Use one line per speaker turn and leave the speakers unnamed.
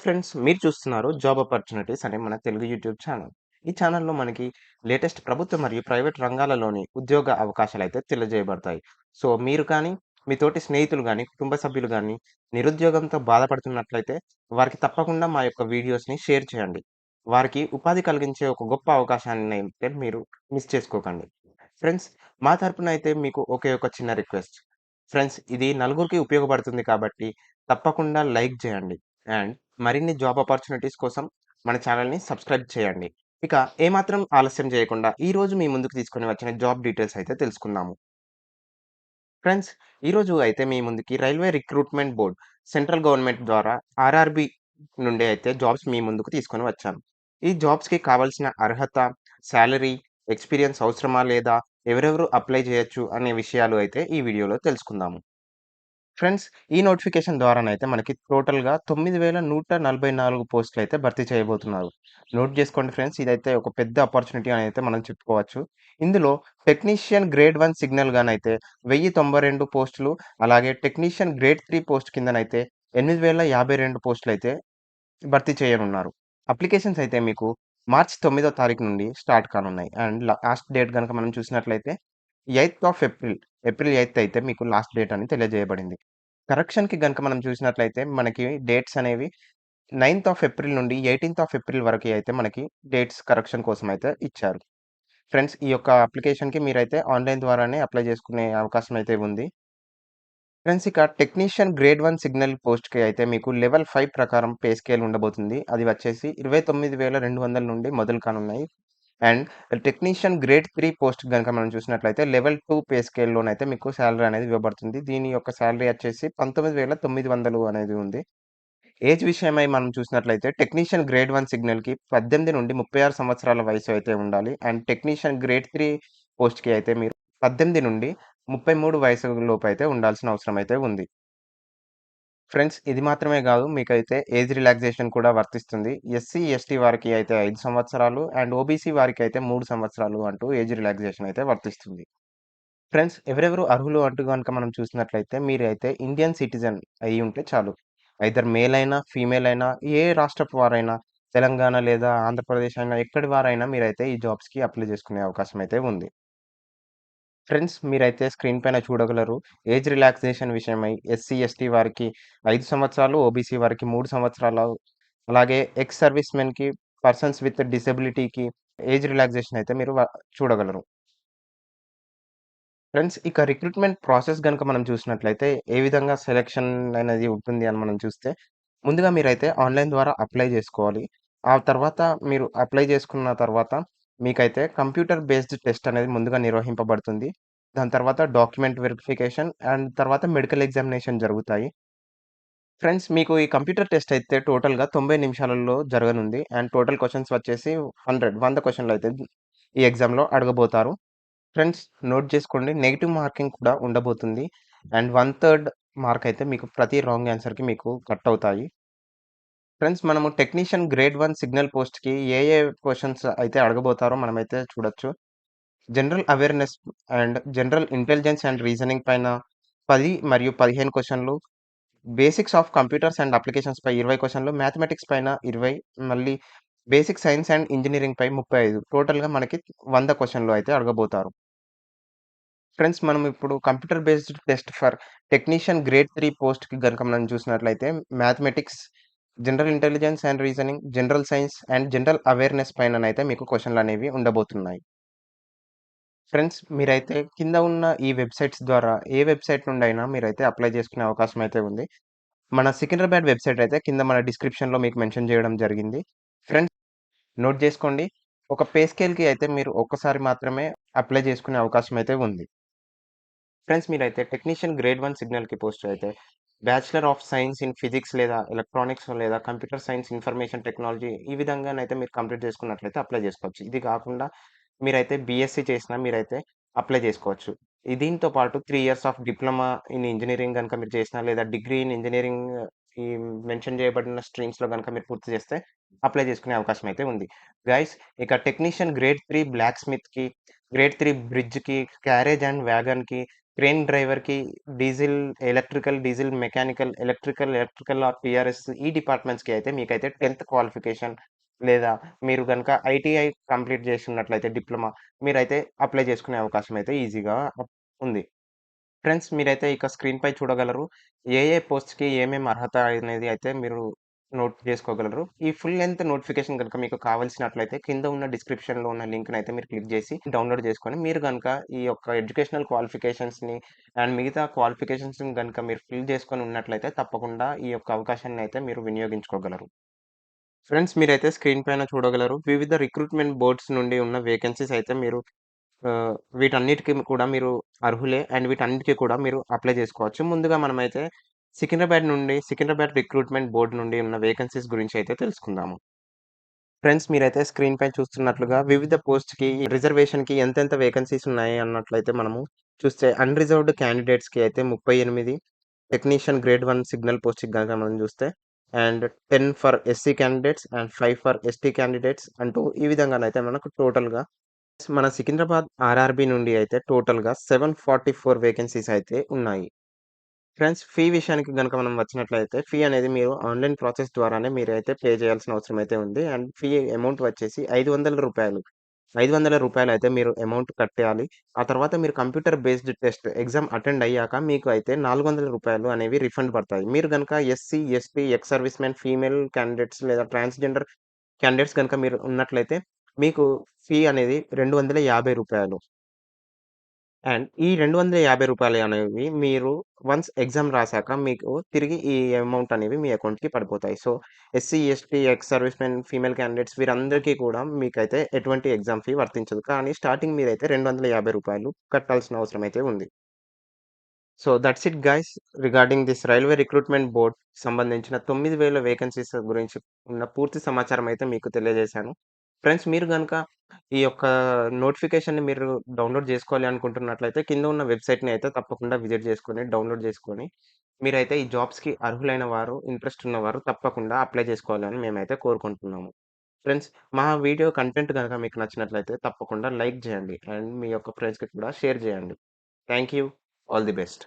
Friends మీరు చూస్తున్నారు job opportunities అనే మన తెలుగు యూట్యూబ్ ఛానల్. ఈ ఛానల్‌లో మనకి లేటెస్ట్ ప్రభుత్వ మరియు ప్రైవేట్ రంగాలలోని ఉద్యోగ అవకాశాలైతే తెలియజేయబడతాయి. సో, మీరు కానీ, మీ తోటి స్నేహితులు గాని, కుటుంబ సభ్యులు గాని నిరుద్యోగంతో బాధపడుతున్నట్లయితే వారికి తప్పకుండా మా యొక్క వీడియోస్‌ని షేర్ చేయండి. వారికి ఉపాధి కలిగించే ఒక గొప్ప అవకాశాన్నయితే మీరు మిస్ చేసుకోకండి. ఫ్రెండ్స్, మా తరపున అయితే మీకు ఒకే ఒక చిన్న రిక్వెస్ట్. ఫ్రెండ్స్, ఇది నలుగురికి ఉపయోగపడుతుంది కాబట్టి తప్పకుండా లైక్ చేయండి. అండ్ మరిన్ని జాబ్ ఆపర్చునిటీస్ కోసం మన ఛానల్‌ని సబ్స్క్రైబ్ చేయండి. ఇక ఏమాత్రం ఆలస్యం చేయకుండా ఈరోజు మీ ముందుకు తీసుకొని వచ్చిన జాబ్ డీటెయిల్స్ అయితే తెలుసుకుందాము. ఫ్రెండ్స్, ఈరోజు అయితే మీ ముందుకి railway recruitment board central government ద్వారా ఆర్ఆర్‌బీ నుండి అయితే జాబ్స్ మీ ముందుకు తీసుకొని వచ్చాను. ఈ జాబ్స్‌కి కావాల్సిన అర్హత, సాలరీ, ఎక్స్‌పీరియన్స్ అవసరమా లేదా, ఎవరెవరు అప్లై చేయొచ్చు అనే విషయాలు అయితే ఈ వీడియోలో తెలుసుకుందాము. ఫ్రెండ్స్, ఈ నోటిఫికేషన్ ద్వారానైతే మనకి టోటల్‌గా 9144 పోస్టులైతే భర్తీ చేయబోతున్నారు. నోట్ జేసుకోండి ఫ్రెండ్స్. ఇదైతే ఒక పెద్ద ఆపర్చునిటీ అనైతే మనం చెప్పుకోవచ్చు. ఇందులో టెక్నీషియన్ గ్రేడ్ 1 సిగ్నల్ గానైతే 1092 పోస్టులు, అలాగే టెక్నీషియన్ గ్రేడ్ 3 పోస్ట్ కిందనైతే 8052 పోస్టులైతే భర్తీ చేయనున్నారు. అప్లికేషన్స్ అయితే మీకు మార్చ్ 9వ తారీఖు నుండి స్టార్ట్ కానున్నాయి. అండ్ లాస్ట్ డేట్ గనుక మనం చూసినట్లయితే eighth of April, April eighth అయితే మీకు లాస్ట్ డేట్ అని తెలియజేయబడింది. కరెక్షన్‌కి గనుక మనం చూసినట్లయితే మనకి డేట్స్ అనేవి 9థ్ ఆఫ్ ఏప్రిల్ నుండి 18థ్ ఆఫ్ ఏప్రిల్ వరకి అయితే మనకి డేట్స్ కరెక్షన్ కోసం అయితే ఇచ్చారు. ఫ్రెండ్స్, ఈ యొక్క అప్లికేషన్‌కి మీరైతే ఆన్‌లైన్ ద్వారానే అప్లై చేసుకునే అవకాశం అయితే ఉంది. ఫ్రెండ్స్, ఇక టెక్నీషియన్ గ్రేడ్ 1 సిగ్నల్ పోస్ట్‌కి అయితే మీకు లెవెల్ 5 ప్రకారం పే స్కేల్ ఉండబోతుంది. అది వచ్చేసి 29,200 నుండి మొదలు కానున్నాయి. అండ్ టెక్నీషియన్ గ్రేడ్ 3 పోస్ట్ గనుక మనం చూసినట్లయితే లెవెల్ 2 పే స్కేల్‌లోనైతే మీకు సాలరీ అనేది ఇవ్వబడుతుంది. దీని యొక్క సాలరీ వచ్చేసి 19,900 అనేది ఉంది. ఏజ్ విషయమై మనం చూసినట్లయితే టెక్నీషియన్ గ్రేడ్ 1 సిగ్నల్‌కి 18 నుండి 36 సంవత్సరాల వయసు అయితే ఉండాలి. అండ్ టెక్నీషియన్ గ్రేడ్ 3 పోస్ట్‌కి అయితే మీరు 18 నుండి 33 వయసు లోపు అయితే ఉండాల్సిన అవసరం అయితే ఉంది. ఫ్రెండ్స్, ఇది మాత్రమే గాదు. మీకైతే ఏజ్ రిలాక్సేషన్ కూడా వర్తిస్తుంది. ఎస్సీ, ఎస్టీ వారికి అయితే 5 సంవత్సరాలు అండ్ ఓబీసీ వారికైతే 3 సంవత్సరాలు అంటూ ఏజ్ రిలాక్సేషన్ అయితే వర్తిస్తుంది. ఫ్రెండ్స్, ఎవరెవరు అర్హులు అంటూ గనుక మనం చూసినట్లయితే మీరైతే ఇండియన్ సిటిజన్ అయ్యుంటే చాలు. ఐదర్ మేల్ అయినా, ఫీమేల్ అయినా, ఏ రాష్ట్రపు వారైనా, తెలంగాణ లేదా ఆంధ్రప్రదేశ్ అయినా, ఎక్కడి వారైనా మీరైతే ఈ జాబ్స్‌కి అప్లై చేసుకునే అవకాశం అయితే ఉంది. ఫ్రెండ్స్, మీరైతే స్క్రీన్ పైన చూడగలరు. ఏజ్ రిలాక్సేషన్ విషయమై ఎస్సీ, ఎస్టీ వారికి 5 సంవత్సరాలు, ఓబీసీ వారికి 3 సంవత్సరాలు, అలాగే ఎక్స్ సర్వీస్ మెన్‌కి, పర్సన్స్ విత్ డిసెబిలిటీకి ఏజ్ రిలాక్సేషన్ అయితే మీరు చూడగలరు. ఫ్రెండ్స్, ఇక రిక్రూట్‌మెంట్ ప్రాసెస్ గనుక మనం చూసినట్లయితే ఏ విధంగా సెలక్షన్ అనేది ఉంటుంది అని మనం చూస్తే, ముందుగా మీరైతే ఆన్‌లైన్ ద్వారా అప్లై జేసుకోవాలి. ఆ తర్వాత మీరు అప్లై జేసుకున్న తర్వాత మీకైతే కంప్యూటర్ బేస్డ్ టెస్ట్ అనేది ముందుగా నిర్వహింపబడుతుంది. దాని తర్వాత డాక్యుమెంట్ వెరిఫికేషన్ అండ్ తర్వాత మెడికల్ ఎగ్జామినేషన్ జరుగుతాయి. ఫ్రెండ్స్, మీకు ఈ కంప్యూటర్ టెస్ట్ అయితే టోటల్‌గా 90 నిమిషాలలో జరగనుంది. అండ్ టోటల్ క్వెషన్స్ వచ్చేసి 100 క్వెషన్‌లయితే ఈ ఎగ్జామ్‌లో అడగబోతారు. ఫ్రెండ్స్, నోట్ చేసుకోండి. నెగెటివ్ మార్కింగ్ కూడా ఉండబోతుంది. అండ్ 1/3 మార్క్ అయితే మీకు ప్రతి రాంగ్ ఆన్సర్‌కి మీకు కట్ అవుతాయి. ఫ్రెండ్స్, మనము టెక్నీషియన్ గ్రేడ్ 1 సిగ్నల్ పోస్ట్‌కి ఏ క్వెషన్స్ అయితే అడగబోతారో మనమైతే చూడొచ్చు. General awareness and general intelligence and reasoning పైన 10 మరియు 15 క్వెషన్‌లు, basics of computers and applications పై 20 క్వెషన్‌లు, మ్యాథమెటిక్స్ పైన 20, మళ్ళీ బేసిక్ సైన్స్ అండ్ ఇంజినీరింగ్ పై 35, టోటల్‌గా మనకి 100 క్వెషన్‌లు అయితే అడగబోతారు. ఫ్రెండ్స్, మనం ఇప్పుడు computer based test for technician grade 3 పోస్ట్‌కి గనుక మనం చూసినట్లయితే mathematics, general intelligence and reasoning, general science and general awareness పైననైతే మీకు క్వెషన్‌లనేవి ఉండబోతున్నాయి. ఫ్రెండ్స్, మీరైతే కింద ఉన్న ఈ వెబ్‌సైట్స్ ద్వారా ఏ వెబ్‌సైట్ నుండైనా మీరైతే అప్లై చేసుకునే అవకాశం అయితే ఉంది. మన సికింద్రాబాద్ వెబ్‌సైట్ అయితే కింద మన డిస్క్రిప్షన్‌లో మీకు మెన్షన్ చేయడం జరిగింది. ఫ్రెండ్స్, నోట్ చేసుకోండి. ఒక పే స్కేల్‌కి అయితే మీరు ఒక్కసారి మాత్రమే అప్లై చేసుకునే అవకాశం అయితే ఉంది. ఫ్రెండ్స్, మీరైతే టెక్నీషియన్ గ్రేడ్ 1 సిగ్నల్‌కి పోస్ట్ అయితే bachelor of science in physics లేదా ఎలక్ట్రానిక్స్ లేదా కంప్యూటర్ సైన్స్, ఇన్ఫర్మేషన్ టెక్నాలజీ ఈ విధంగానైతే మీరు కంప్లీట్ చేసుకున్నట్లయితే అప్లై చేసుకోవచ్చు. ఇది కాకుండా మీరైతే బీఎస్సీ చేసినా మీరైతే అప్లై చేసుకోవచ్చు. దీంతో పాటు 3 years of diploma in engineering గనుక మీరు చేసినా లేదా డిగ్రీ ఇన్ ఇంజినీరింగ్ ఈ మెన్షన్ చేయబడిన స్ట్రీమ్స్‌లో గనుక మీరు పూర్తి చేస్తే అప్లై చేసుకునే అవకాశం అయితే ఉంది. గైస్, ఇక టెక్నీషియన్ గ్రేడ్ 3 బ్లాక్ స్మిత్‌కి, గ్రేడ్ 3 బ్రిడ్జ్‌కి, క్యారేజ్ అండ్ వ్యాగన్‌కి, క్రేన్ డ్రైవర్‌కి diesel, diesel mechanical, electrical or TRS ఈ డిపార్ట్‌మెంట్స్‌కి అయితే మీకైతే 10థ్ క్వాలిఫికేషన్ లేదా మీరు గనుక ఐటీఐ కంప్లీట్ చేసున్నట్లయితే డిప్లొమా మీరైతే అప్లై చేసుకునే అవకాశం అయితే ఈజీగా ఉంది. ఫ్రెండ్స్ మీరైతే ఇక స్క్రీన్‌పై చూడగలరు. ఏ ఏ పోస్ట్‌కి ఏమేమి అర్హత అనేది అయితే మీరు నోట్ చేసుకోగలరు. ఈ ఫుల్ లెంగ్త్ నోటిఫికేషన్ గనుక మీకు కావాల్సినట్లయితే కింద ఉన్న డిస్క్రిప్షన్‌లో ఉన్న లింక్‌నయితే మీరు క్లిక్ చేసి డౌన్‌లోడ్ చేసుకొని మీరు గనుక ఈ యొక్క ఎడ్యుకేషనల్ క్వాలిఫికేషన్స్‌ని అండ్ మిగతా క్వాలిఫికేషన్స్‌ని గనుక మీరు ఫిల్ చేసుకొని ఉన్నట్లయితే తప్పకుండా ఈ యొక్క అవకాశాన్ని అయితే మీరు వినియోగించుకోగలరు. ఫ్రెండ్స్ మీరైతే స్క్రీన్ పైన చూడగలరు. వివిధ రిక్రూట్‌మెంట్ బోర్డ్స్ నుండి ఉన్న వేకెన్సీస్ అయితే మీరు వీటన్నిటికి కూడా మీరు అర్హులే. అండ్ వీటన్నిటికి కూడా మీరు అప్లై చేసుకోవచ్చు. ముందుగా మనమైతే సికింద్రాబాద్ రిక్రూట్‌మెంట్ బోర్డ్ నుండి ఉన్న వేకెన్సీస్ గురించి అయితే తెలుసుకుందాము. ఫ్రెండ్స్ మీరైతే స్క్రీన్ పైన చూస్తున్నట్లుగా వివిధ పోస్ట్‌కి రిజర్వేషన్‌కి ఎంతెంత వేకెన్సీస్ ఉన్నాయి అన్నట్లయితే మనము చూస్తే అన్‌రిజర్వ్డ్ క్యాండిడేట్స్‌కి అయితే 38, టెక్నీషియన్ గ్రేడ్ 1 సిగ్నల్ పోస్ట్‌కి గనక మనం చూస్తే and 10 for SC candidates and 5 for ST candidates అంటూ ఈ విధంగానైతే మనకు టోటల్‌గా మన సికింద్రాబాద్ ఆర్ఆర్‌బీ నుండి అయితే టోటల్‌గా 744 వేకెన్సీస్ అయితే ఉన్నాయి. ఫ్రెండ్స్ ఫీ విషయానికి గనుక మనం వచ్చినట్లయితే ఫీ అనేది మీరు ఆన్‌లైన్ ప్రాసెస్ ద్వారానే మీరైతే పే చేయాల్సిన అవసరం అయితే ఉంది. అండ్ ఫీ అమౌంట్ వచ్చేసి రూ. 500. రూ. 500 అయితే మీరు అమౌంట్ కట్టేయాలి. ఆ తర్వాత మీరు computer based test exam attend అయ్యాక మీకు అయితే రూ. 400 అనేవి రిఫండ్ పడతాయి. మీరు గనుక SC, ST, ex service men, female candidates లేదా ట్రాన్స్‌జెండర్ క్యాండిడేట్స్ గనుక మీరు ఉన్నట్లయితే మీకు ఫీ అనేది రూ. 250. అండ్ ఈ రూ. 250 అనేవి మీరు వన్స్ ఎగ్జామ్ రాసాక మీకు తిరిగి ఈ అమౌంట్ అనేవి మీ అకౌంట్‌కి పడిపోతాయి. So, SC, ST, ex servicemen, female candidates వీరందరికీ కూడా మీకైతే ఎటువంటి ఎగ్జామ్ ఫీ వర్తించదు. కానీ స్టార్టింగ్ మీరైతే రూ. 250 కట్టాల్సిన అవసరం అయితే ఉంది. So, that's it guys regarding this railway recruitment board సంబంధించిన 9,000 వేకెన్సీస్ గురించి ఉన్న పూర్తి సమాచారం అయితే మీకు తెలియజేశాను. ఫ్రెండ్స్ మీరు గనుక ఈ యొక్క నోటిఫికేషన్‌ని మీరు డౌన్‌లోడ్ జేసుకోవాలి అనుకుంటున్నట్లయితే కింద ఉన్న వెబ్‌సైట్‌ని అయితే తప్పకుండా విజిట్ చేసుకొని, డౌన్‌లోడ్ చేసుకొని, మీరైతే ఈ జాబ్స్‌కి అర్హులైన వారు, ఇంట్రెస్ట్ ఉన్నవారు తప్పకుండా అప్లై చేసుకోవాలని మేమైతే కోరుకుంటున్నాము. ఫ్రెండ్స్ మా వీడియో కంటెంట్ గనక మీకు నచ్చినట్లయితే తప్పకుండా లైక్ జేయండి. అండ్ మీ యొక్క ఫ్రెండ్స్‌కి కూడా షేర్ జేయండి. Thank you. All the best.